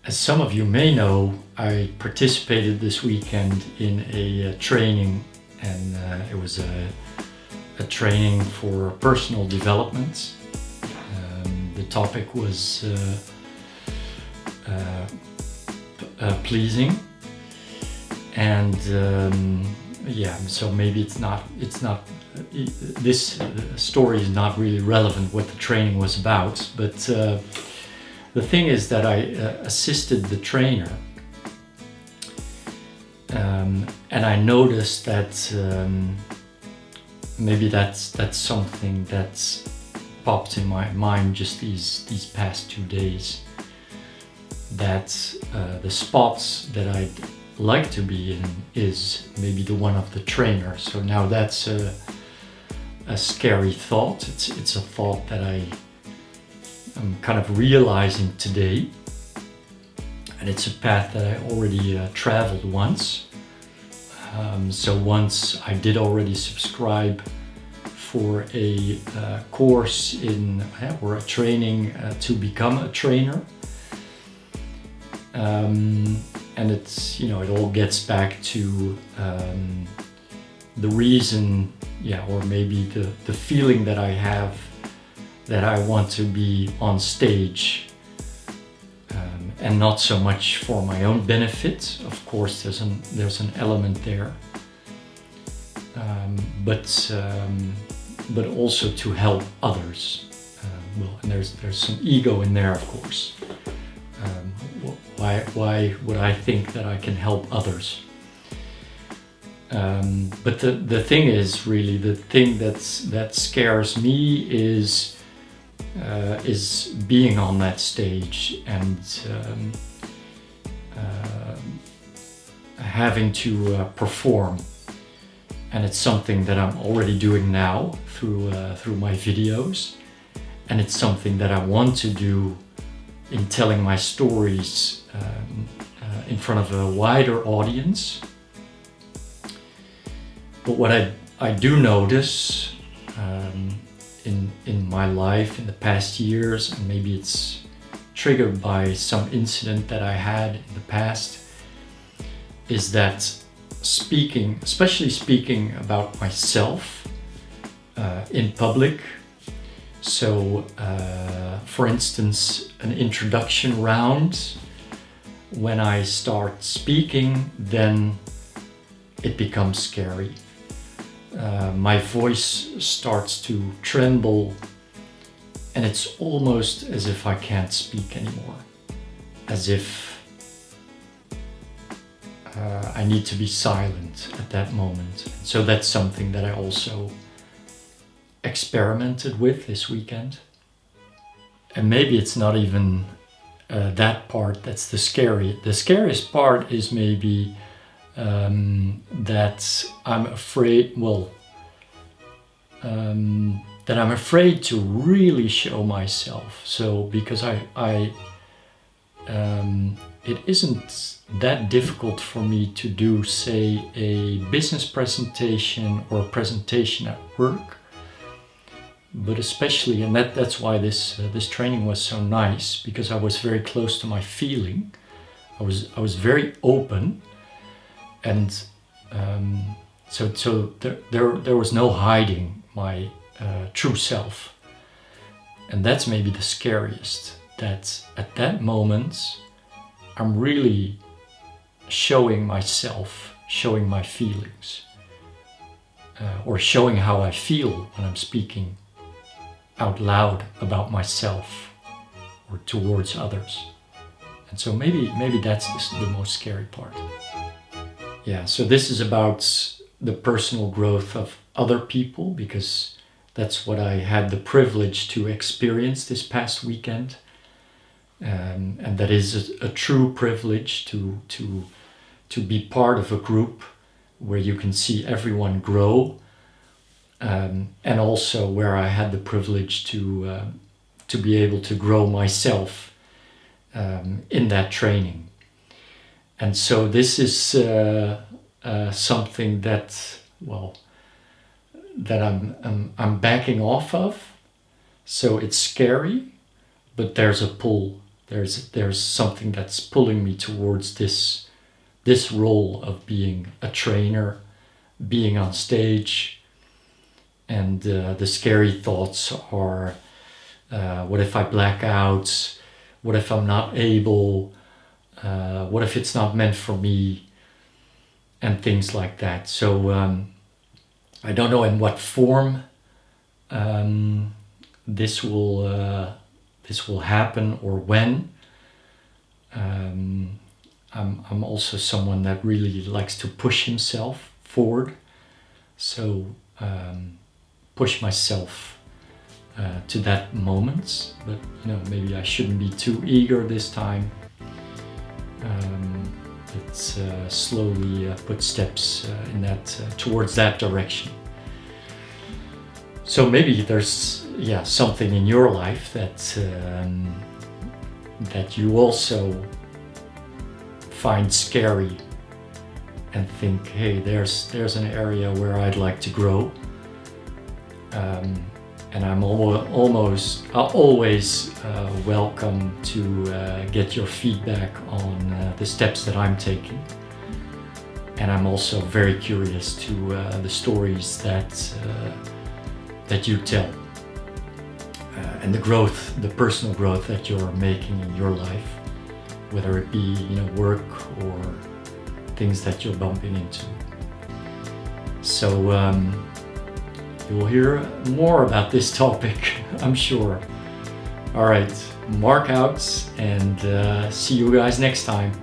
As some of you may know, I participated this weekend in a training, and it was a training for personal development. The topic was pleasing, and so maybe it's not. This story is not really relevant what the training was about, but the thing is that I assisted the trainer, and I noticed that maybe that's something that's popped in my mind just these past 2 days. That the spots that I'd like to be in is maybe the one of the trainer. So now that's a scary thought. It's a thought that I'm kind of realizing today, and it's a path that I already traveled once. So once I did already subscribe for a course or a training to become a trainer, and it's it all gets back to the reason, or maybe the feeling that I have that I want to be on stage, and not so much for my own benefit. Of course, there's an element there, but also to help others. And there's some ego in there, of course. Why would I think that I can help others? But the thing is, really, the thing that scares me is being on that stage and having to perform. And it's something that I'm already doing now through my videos, and it's something that I want to do in telling my stories in front of a wider audience. But what I do notice in my life in the past years, and maybe it's triggered by some incident that I had in the past, is that especially speaking about myself in public. So, for instance, an introduction round, when I start speaking, then it becomes scary. My voice starts to tremble, and it's almost as if I can't speak anymore, as if I need to be silent at that moment. So that's something that I also experimented with this weekend. And maybe it's not even that part that's the scariest. The scariest part is maybe that I'm afraid, that I'm afraid to really show myself. So because it isn't that difficult for me to do, say, a business presentation or a presentation at work. But especially, and that's why this training was so nice, because I was very close to my feeling. I was very open, and so there was no hiding my true self, and that's maybe the scariest. That at that moment, I'm really showing myself, showing my feelings, or showing how I feel when I'm speaking out loud about myself or towards others. And so maybe that's the most scary part. Yeah, so this is about the personal growth of other people, because that's what I had the privilege to experience this past weekend. And that is a true privilege to be part of a group where you can see everyone grow, and also where I had the privilege to be able to grow myself in that training. And so this is something that I'm backing off of. So it's scary, but there's a pull. There's something that's pulling me towards this role of being a trainer, being on stage, and the scary thoughts are, what if I black out? What if I'm not able? What if it's not meant for me? And things like that. So I don't know in what form this will happen or when. I'm also someone that really likes to push himself forward. So push myself to that moment. But maybe I shouldn't be too eager this time. Let's slowly put steps in that towards that direction. So maybe there's something in your life that you also find scary and think, hey, there's an area where I'd like to grow. And I'm always welcome to get your feedback on the steps that I'm taking. And I'm also very curious to the stories that you tell, and the personal growth that you're making in your life, whether it be work or things that you're bumping into. So you'll hear more about this topic, I'm sure. All right, mark out, and see you guys next time.